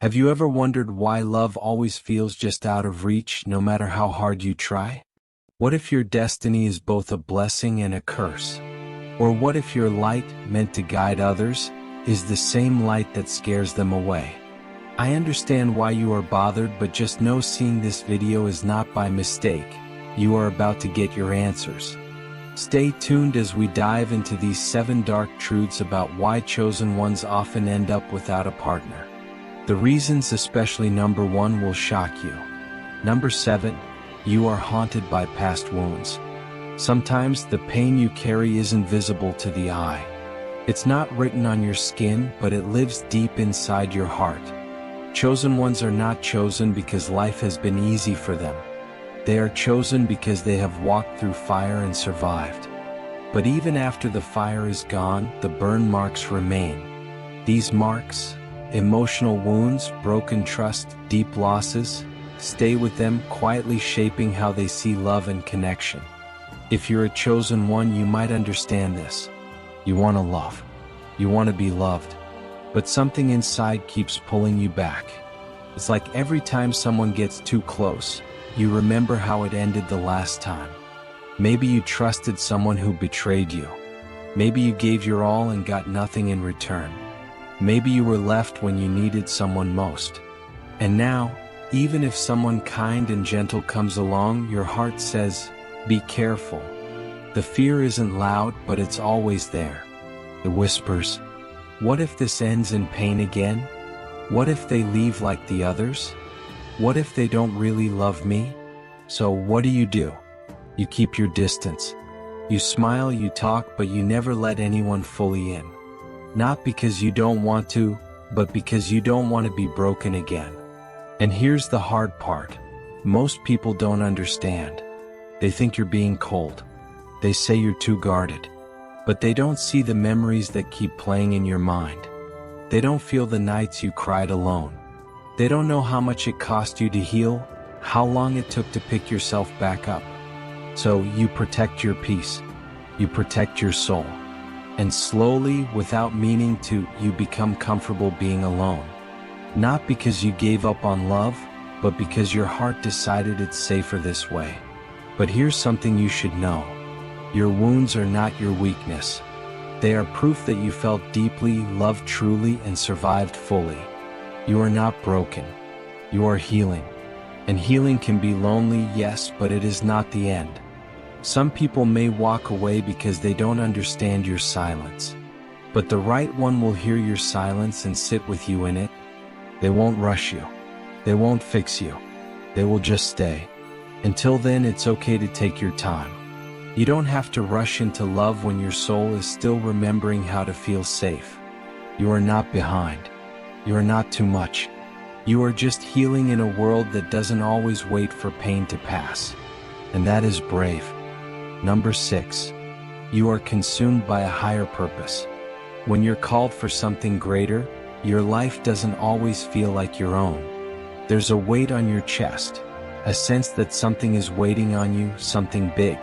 Have you ever wondered why love always feels just out of reach no matter how hard you try? What if your destiny is both a blessing and a curse? Or what if your light, meant to guide others, is the same light that scares them away? I understand why you are bothered, but just know seeing this video is not by mistake. You are about to get your answers. Stay tuned as we dive into these 7 dark truths about why chosen ones often end up without a partner. The reasons, especially number 1, will shock you. Number 7, you are haunted by past wounds. Sometimes the pain you carry isn't visible to the eye. It's not written on your skin, but it lives deep inside your heart. Chosen ones are not chosen because life has been easy for them. They are chosen because they have walked through fire and survived. But even after the fire is gone, the burn marks remain. These marks, emotional wounds, broken trust, deep losses, stay with them, quietly shaping how they see love and connection. If you're a chosen one, you might understand this. You want to love. You want to be loved. But something inside keeps pulling you back. It's like every time someone gets too close, you remember how it ended the last time. Maybe you trusted someone who betrayed you. Maybe you gave your all and got nothing in return. Maybe you were left when you needed someone most. And now, even if someone kind and gentle comes along, your heart says, be careful. The fear isn't loud, but it's always there. It whispers, what if this ends in pain again? What if they leave like the others? What if they don't really love me? So what do? You keep your distance. You smile, you talk, but you never let anyone fully in. Not because you don't want to, but because you don't want to be broken again. And here's the hard part. Most people don't understand. They think you're being cold. They say you're too guarded. But they don't see the memories that keep playing in your mind. They don't feel the nights you cried alone. They don't know how much it cost you to heal, how long it took to pick yourself back up. So you protect your peace. You protect your soul. And slowly, without meaning to, you become comfortable being alone. Not because you gave up on love, but because your heart decided it's safer this way. But here's something you should know. Your wounds are not your weakness. They are proof that you felt deeply, loved truly, and survived fully. You are not broken. You are healing. And healing can be lonely, yes, but it is not the end. Some people may walk away because they don't understand your silence. But the right one will hear your silence and sit with you in it. They won't rush you. They won't fix you. They will just stay. Until then, it's okay to take your time. You don't have to rush into love when your soul is still remembering how to feel safe. You are not behind. You are not too much. You are just healing in a world that doesn't always wait for pain to pass. And that is brave. Number 6. You are consumed by a higher purpose. When you're called for something greater, your life doesn't always feel like your own. There's a weight on your chest, a sense that something is waiting on you, something big.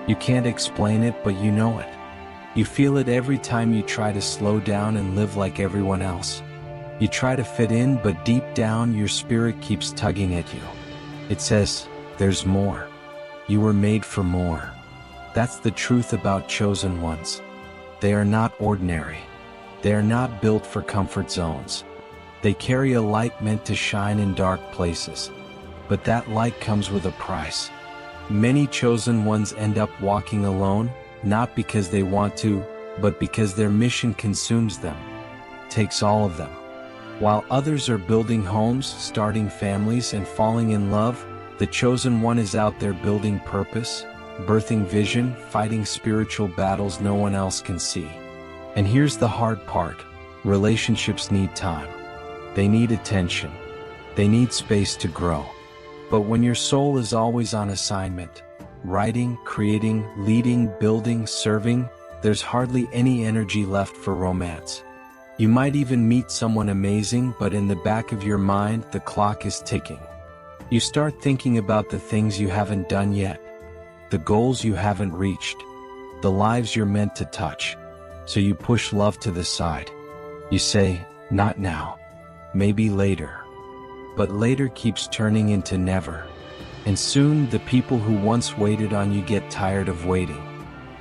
You can't explain it, but you know it. You feel it every time you try to slow down and live like everyone else. You try to fit in, but deep down your spirit keeps tugging at you. It says, there's more. You were made for more. That's the truth about chosen ones. They are not ordinary. They are not built for comfort zones. They carry a light meant to shine in dark places. But that light comes with a price. Many chosen ones end up walking alone, not because they want to, but because their mission consumes them, takes all of them. While others are building homes, starting families, and falling in love, the chosen one is out there building purpose, birthing vision, fighting spiritual battles no one else can see. And here's the hard part. Relationships need time. They need attention. They need space to grow. But when your soul is always on assignment, writing, creating, leading, building, serving, there's hardly any energy left for romance. You might even meet someone amazing, but in the back of your mind, the clock is ticking. You start thinking about the things you haven't done yet, the goals you haven't reached, the lives you're meant to touch. So you push love to the side. You say, not now. maybe later. But later keeps turning into never. And soon the people who once waited on you get tired of waiting.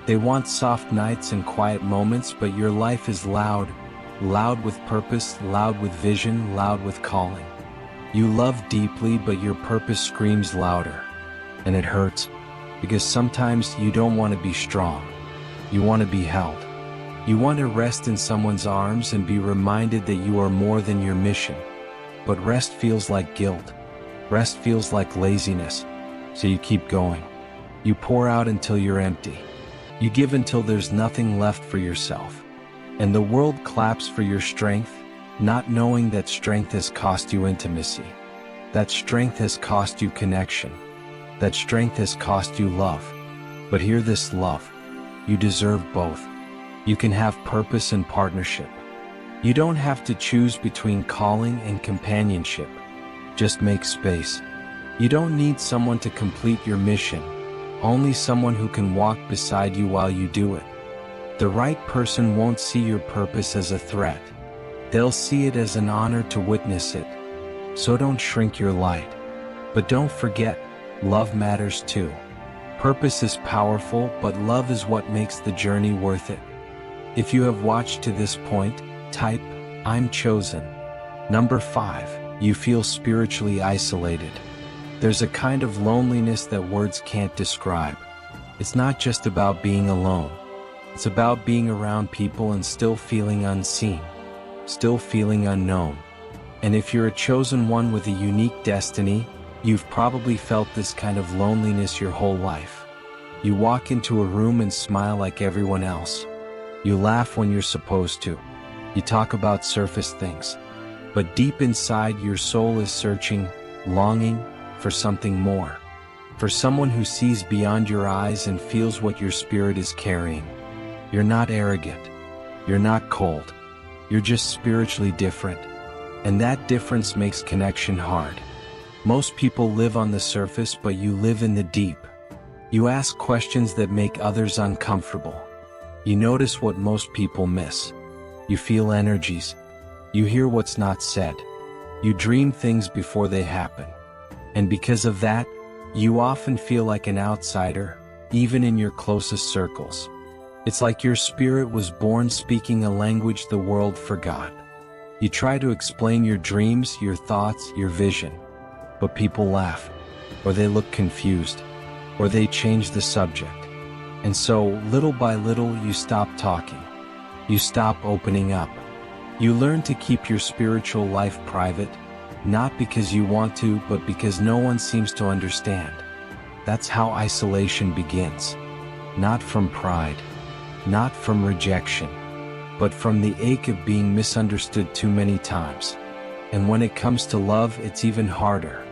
They want soft nights and quiet moments, but your life is loud. Loud with purpose, loud with vision, loud with calling. You love deeply, but your purpose screams louder. And it hurts, because sometimes you don't want to be strong. You want to be held. You want to rest in someone's arms and be reminded that you are more than your mission. But rest feels like guilt. Rest feels like laziness. So you keep going. You pour out until you're empty. You give until there's nothing left for yourself. And the world claps for your strength, not knowing that strength has cost you intimacy. That strength has cost you connection. That strength has cost you love. But hear this, love. You deserve both. You can have purpose and partnership. You don't have to choose between calling and companionship. Just make space. You don't need someone to complete your mission, only someone who can walk beside you while you do it. The right person won't see your purpose as a threat. They'll see it as an honor to witness it. So don't shrink your light. But don't forget, love matters too. Purpose is powerful, but love is what makes the journey worth it. If you have watched to this point, type, I'm chosen. Number 5, you feel spiritually isolated. There's a kind of loneliness that words can't describe. It's not just about being alone. It's about being around people and still feeling unseen, still feeling unknown. And if you're a chosen one with a unique destiny, you've probably felt this kind of loneliness your whole life. You walk into a room and smile like everyone else. You laugh when you're supposed to. You talk about surface things. But deep inside, your soul is searching, longing for something more. For someone who sees beyond your eyes and feels what your spirit is carrying. You're not arrogant. You're not cold. You're just spiritually different. And that difference makes connection hard. Most people live on the surface, but you live in the deep. You ask questions that make others uncomfortable. You notice what most people miss. You feel energies. You hear what's not said. You dream things before they happen. And because of that, you often feel like an outsider, even in your closest circles. It's like your spirit was born speaking a language the world forgot. You try to explain your dreams, your thoughts, your vision. But people laugh, or they look confused, or they change the subject. And so, little by little, you stop talking. You stop opening up. You learn to keep your spiritual life private, not because you want to, but because no one seems to understand. That's how isolation begins. Not from pride, not from rejection, but from the ache of being misunderstood too many times. And when it comes to love, it's even harder.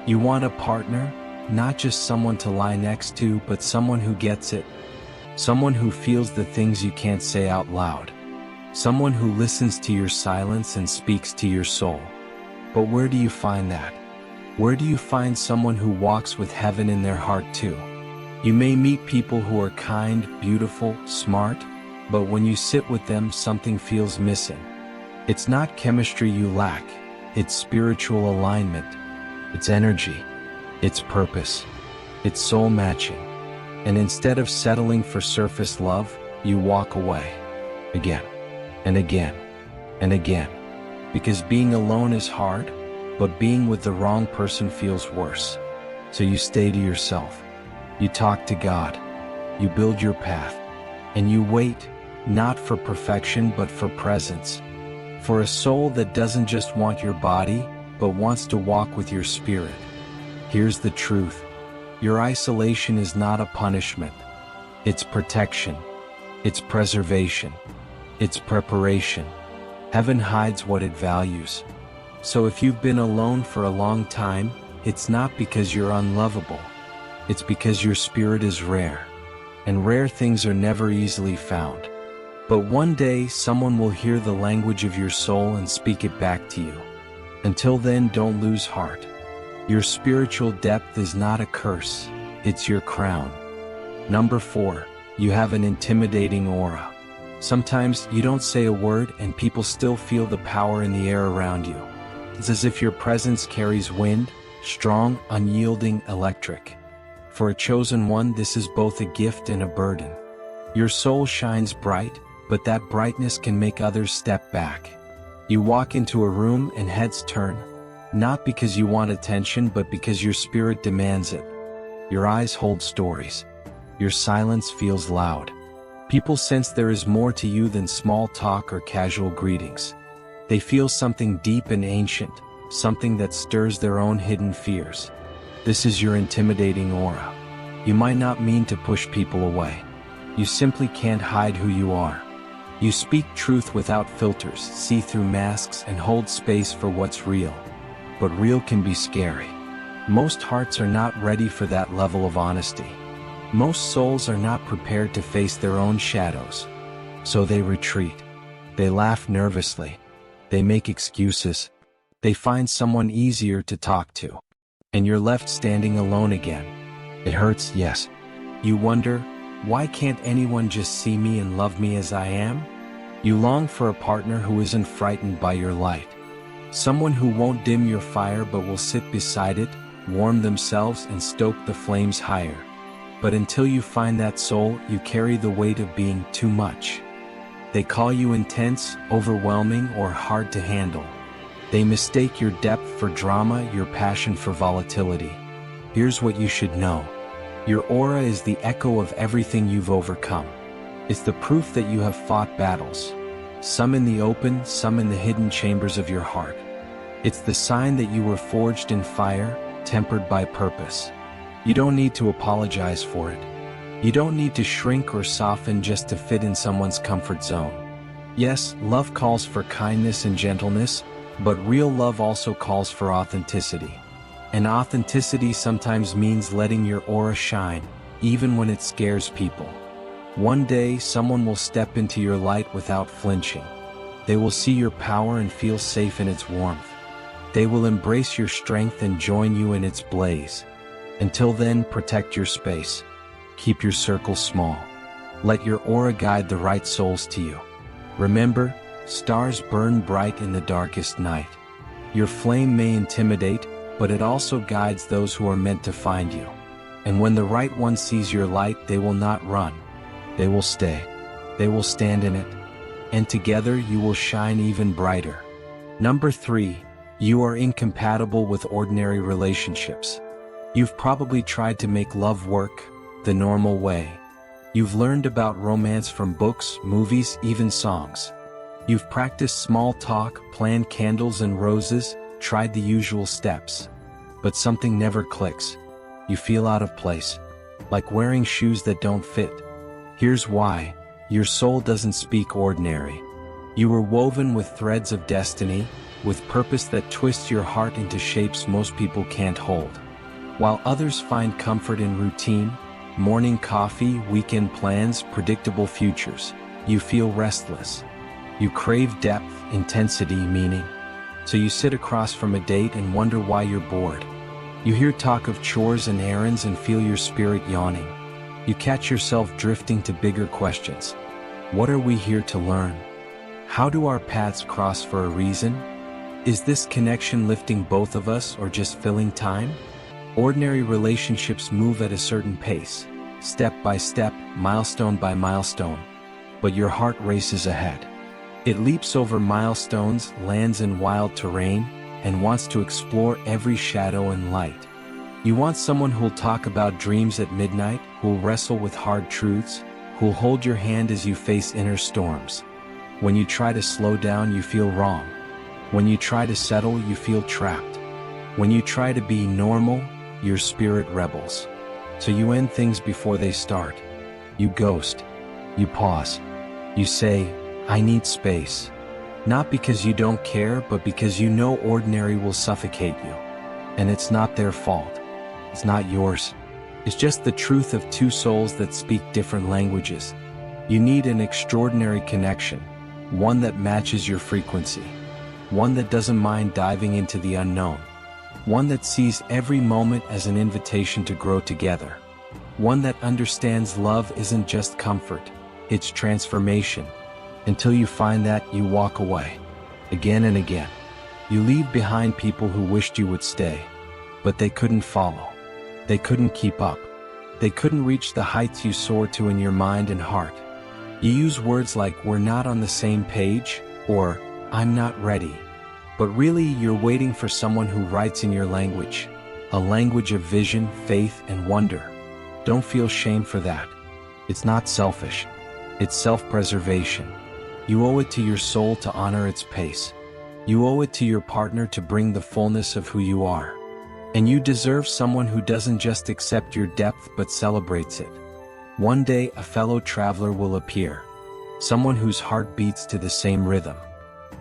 You want a partner, not just someone to lie next to, but someone who gets it. Someone who feels the things you can't say out loud. Someone who listens to your silence and speaks to your soul. But where do you find that? Where do you find someone who walks with heaven in their heart too? You may meet people who are kind, beautiful, smart, but when you sit with them, something feels missing. It's not chemistry you lack, it's spiritual alignment. It's energy, it's purpose, it's soul matching. And instead of settling for surface love, you walk away. Again, and again, and again. Because being alone is hard, but being with the wrong person feels worse. So you stay to yourself. You talk to God. You build your path. And you wait, not for perfection, but for presence. For a soul that doesn't just want your body, but wants to walk with your spirit. Here's the truth. Your isolation is not a punishment. It's protection. It's preservation. It's preparation. Heaven hides what it values. So if you've been alone for a long time, it's not because you're unlovable. It's because your spirit is rare. And rare things are never easily found. But one day, someone will hear the language of your soul and speak it back to you. Until then, don't lose heart. Your spiritual depth is not a curse, it's your crown. Number 4, you have an intimidating aura. Sometimes you don't say a word and people still feel the power in the air around you. It's as if your presence carries wind, strong, unyielding, electric. For a chosen one, this is both a gift and a burden. Your soul shines bright, but that brightness can make others step back. You walk into a room and heads turn, not because you want attention, but because your spirit demands it. Your eyes hold stories. Your silence feels loud. People sense there is more to you than small talk or casual greetings. They feel something deep and ancient, something that stirs their own hidden fears. This is your intimidating aura. You might not mean to push people away. You simply can't hide who you are. You speak truth without filters, see through masks, and hold space for what's real. But real can be scary. Most hearts are not ready for that level of honesty. Most souls are not prepared to face their own shadows. So they retreat. They laugh nervously. They make excuses. They find someone easier to talk to. And you're left standing alone again. It hurts, yes. You wonder, why can't anyone just see me and love me as I am? You long for a partner who isn't frightened by your light. Someone who won't dim your fire but will sit beside it, warm themselves, and stoke the flames higher. But until you find that soul, you carry the weight of being too much. They call you intense, overwhelming, or hard to handle. They mistake your depth for drama, your passion for volatility. Here's what you should know. Your aura is the echo of everything you've overcome. It's the proof that you have fought battles. Some in the open, some in the hidden chambers of your heart. It's the sign that you were forged in fire, tempered by purpose. You don't need to apologize for it. You don't need to shrink or soften just to fit in someone's comfort zone. Yes, love calls for kindness and gentleness, but real love also calls for authenticity. And authenticity sometimes means letting your aura shine, even when it scares people. One day, someone will step into your light without flinching. They will see your power and feel safe in its warmth. They will embrace your strength and join you in its blaze. Until then, protect your space. Keep your circle small. Let your aura guide the right souls to you. Remember, stars burn bright in the darkest night. Your flame may intimidate, but it also guides those who are meant to find you. And when the right one sees your light, they will not run. They will stay. They will stand in it. And together you will shine even brighter. Number 3, you are incompatible with ordinary relationships. You've probably tried to make love work the normal way. You've learned about romance from books, movies, even songs. You've practiced small talk, planned candles and roses, tried the usual steps. But something never clicks. You feel out of place, like wearing shoes that don't fit. Here's why. Your soul doesn't speak ordinary. You were woven with threads of destiny, with purpose that twists your heart into shapes most people can't hold. While others find comfort in routine, morning coffee, weekend plans, predictable futures, you feel restless. You crave depth, intensity, meaning. So you sit across from a date and wonder why you're bored. You hear talk of chores and errands and feel your spirit yawning. You catch yourself drifting to bigger questions. What are we here to learn? How do our paths cross for a reason? Is this connection lifting both of us or just filling time? Ordinary relationships move at a certain pace, step by step, milestone by milestone. But your heart races ahead. It leaps over milestones, lands in wild terrain, and wants to explore every shadow and light. You want someone who'll talk about dreams at midnight, who'll wrestle with hard truths, who'll hold your hand as you face inner storms. When you try to slow down, you feel wrong. When you try to settle, you feel trapped. When you try to be normal, your spirit rebels. So you end things before they start. You ghost. You pause. You say, I need space. Not because you don't care, but because you know ordinary will suffocate you. And it's not their fault. It's not yours. It's just the truth of two souls that speak different languages. You need an extraordinary connection, one that matches your frequency, one that doesn't mind diving into the unknown, one that sees every moment as an invitation to grow together, one that understands love isn't just comfort, it's transformation. Until you find that, you walk away, again and again. You leave behind people who wished you would stay, but they couldn't follow. They couldn't keep up. They couldn't reach the heights you soar to in your mind and heart. You use words like "we're not on the same page" or "I'm not ready." But really, you're waiting for someone who writes in your language, a language of vision, faith, and wonder. Don't feel shame for that. It's not selfish. It's self-preservation. You owe it to your soul to honor its pace. You owe it to your partner to bring the fullness of who you are. And you deserve someone who doesn't just accept your depth but celebrates it. One day a fellow traveler will appear, someone whose heart beats to the same rhythm,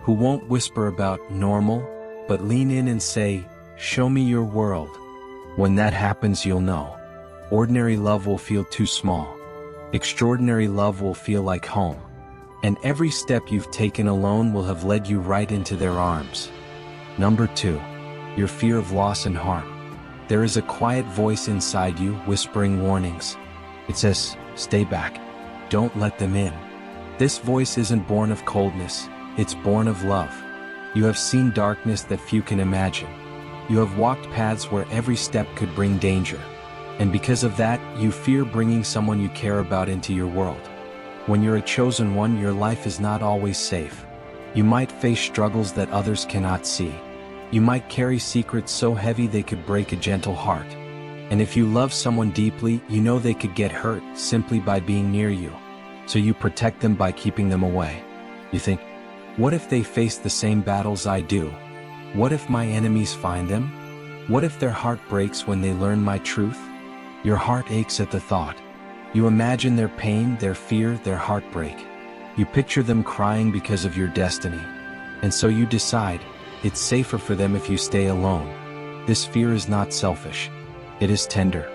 who won't whisper about normal, but lean in and say, "Show me your world." When that happens, you'll know. Ordinary love will feel too small. Extraordinary love will feel like home. And every step you've taken alone will have led you right into their arms. Number 2. Your fear of loss and harm. There is a quiet voice inside you whispering warnings. It says, "Stay back. Don't let them in." This voice isn't born of coldness, it's born of love. You have seen darkness that few can imagine. You have walked paths where every step could bring danger. And because of that, you fear bringing someone you care about into your world. When you're a chosen one, your life is not always safe. You might face struggles that others cannot see. You might carry secrets so heavy they could break a gentle heart. And if you love someone deeply, you know they could get hurt simply by being near you. So you protect them by keeping them away. You think, what if they face the same battles I do? What if my enemies find them? What if their heart breaks when they learn my truth? Your heart aches at the thought. You imagine their pain, their fear, their heartbreak. You picture them crying because of your destiny. And so you decide, it's safer for them if you stay alone. This fear is not selfish. It is tender.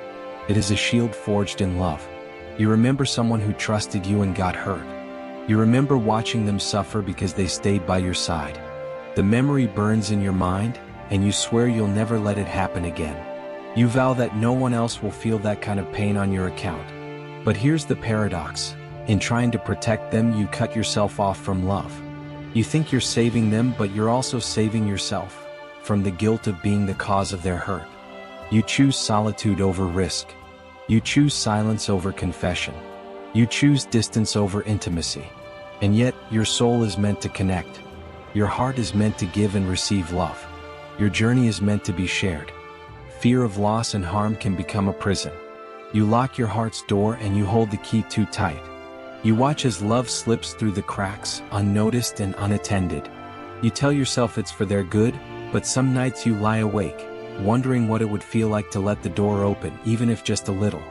It is a shield forged in love. You remember someone who trusted you and got hurt. You remember watching them suffer because they stayed by your side. The memory burns in your mind, and you swear you'll never let it happen again. You vow that no one else will feel that kind of pain on your account. But here's the paradox. In trying to protect them, you cut yourself off from love. You think you're saving them, but you're also saving yourself from the guilt of being the cause of their hurt. You choose solitude over risk. You choose silence over confession. You choose distance over intimacy. And yet, your soul is meant to connect. Your heart is meant to give and receive love. Your journey is meant to be shared. Fear of loss and harm can become a prison. You lock your heart's door and you hold the key too tight. You watch as love slips through the cracks, unnoticed and unattended. You tell yourself it's for their good, but some nights you lie awake, wondering what it would feel like to let the door open, even if just a little.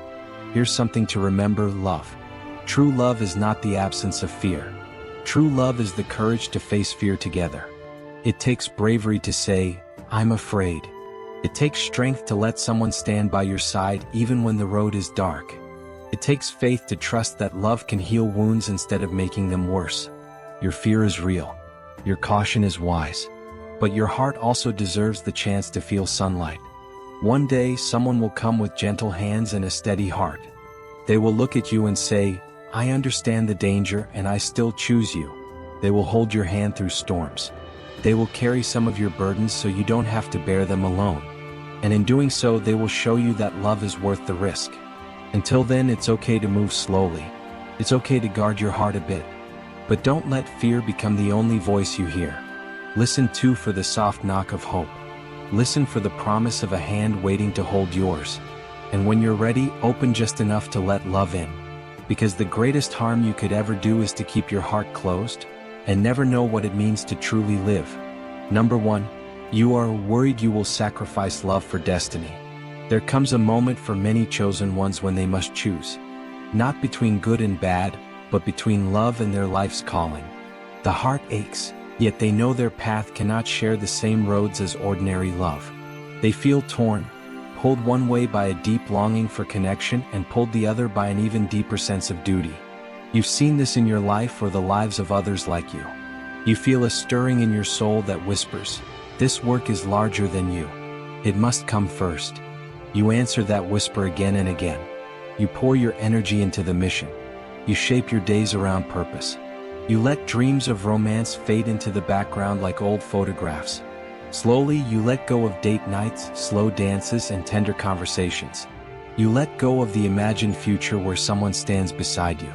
Here's something to remember: love. True love is not the absence of fear. True love is the courage to face fear together. It takes bravery to say, "I'm afraid." It takes strength to let someone stand by your side even when the road is dark. It takes faith to trust that love can heal wounds instead of making them worse. Your fear is real. Your caution is wise. But your heart also deserves the chance to feel sunlight. One day, someone will come with gentle hands and a steady heart. They will look at you and say, "I understand the danger and I still choose you." They will hold your hand through storms. They will carry some of your burdens so you don't have to bear them alone. And in doing so, they will show you that love is worth the risk. Until then, it's okay to move slowly. It's okay to guard your heart a bit. But don't let fear become the only voice you hear. Listen too for the soft knock of hope. Listen for the promise of a hand waiting to hold yours. And when you're ready, open just enough to let love in. Because the greatest harm you could ever do is to keep your heart closed and never know what it means to truly live. Number 1. You are worried you will sacrifice love for destiny. There comes a moment for many chosen ones when they must choose. Not between good and bad, but between love and their life's calling. The heart aches, yet they know their path cannot share the same roads as ordinary love. They feel torn, pulled one way by a deep longing for connection and pulled the other by an even deeper sense of duty. You've seen this in your life or the lives of others like you. You feel a stirring in your soul that whispers, "This work is larger than you. It must come first." You answer that whisper again and again. You pour your energy into the mission. You shape your days around purpose. You let dreams of romance fade into the background like old photographs. Slowly, you let go of date nights, slow dances, and tender conversations. You let go of the imagined future where someone stands beside you.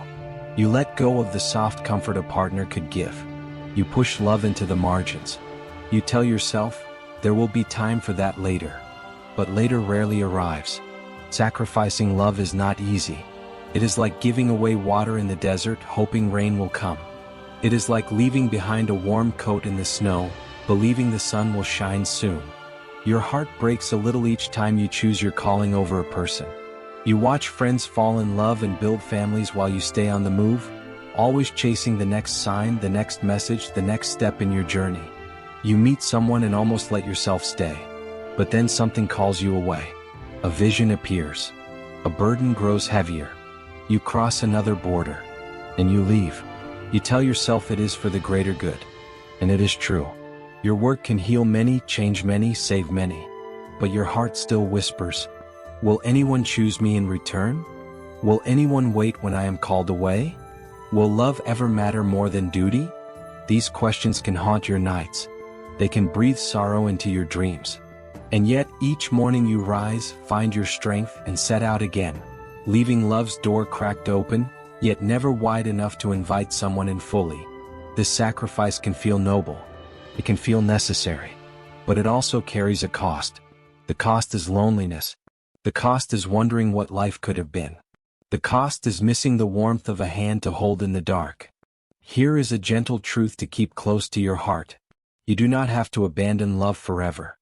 You let go of the soft comfort a partner could give. You push love into the margins. You tell yourself, there will be time for that later. But later rarely arrives. Sacrificing love is not easy. It is like giving away water in the desert, hoping rain will come. It is like leaving behind a warm coat in the snow, believing the sun will shine soon. Your heart breaks a little each time you choose your calling over a person. You watch friends fall in love and build families while you stay on the move, always chasing the next sign, the next message, the next step in your journey. You meet someone and almost let yourself stay. But then something calls you away. A vision appears. A burden grows heavier. You cross another border. And you leave. You tell yourself it is for the greater good. And it is true. Your work can heal many, change many, save many. But your heart still whispers, will anyone choose me in return? Will anyone wait when I am called away? Will love ever matter more than duty? These questions can haunt your nights. They can breathe sorrow into your dreams. And yet, each morning you rise, find your strength, and set out again, leaving love's door cracked open, yet never wide enough to invite someone in fully. This sacrifice can feel noble. It can feel necessary. But it also carries a cost. The cost is loneliness. The cost is wondering what life could have been. The cost is missing the warmth of a hand to hold in the dark. Here is a gentle truth to keep close to your heart. You do not have to abandon love forever.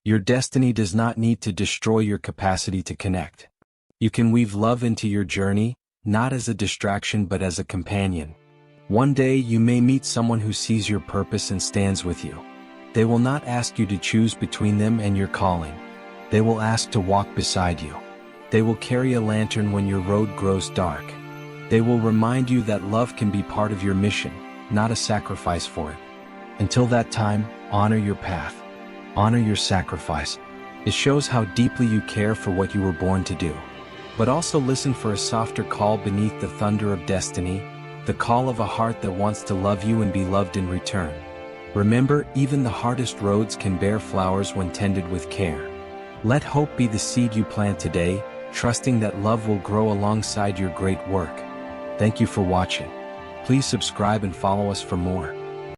Your destiny does not need to destroy your capacity to connect. You can weave love into your journey, not as a distraction but as a companion. One day you may meet someone who sees your purpose and stands with you. They will not ask you to choose between them and your calling. They will ask to walk beside you. They will carry a lantern when your road grows dark. They will remind you that love can be part of your mission, not a sacrifice for it. Until that time, honor your path. Honor your sacrifice. It shows how deeply you care for what you were born to do. But also listen for a softer call beneath the thunder of destiny, the call of a heart that wants to love you and be loved in return. Remember, even the hardest roads can bear flowers when tended with care. Let hope be the seed you plant today, trusting that love will grow alongside your great work. Thank you for watching. Please subscribe and follow us for more.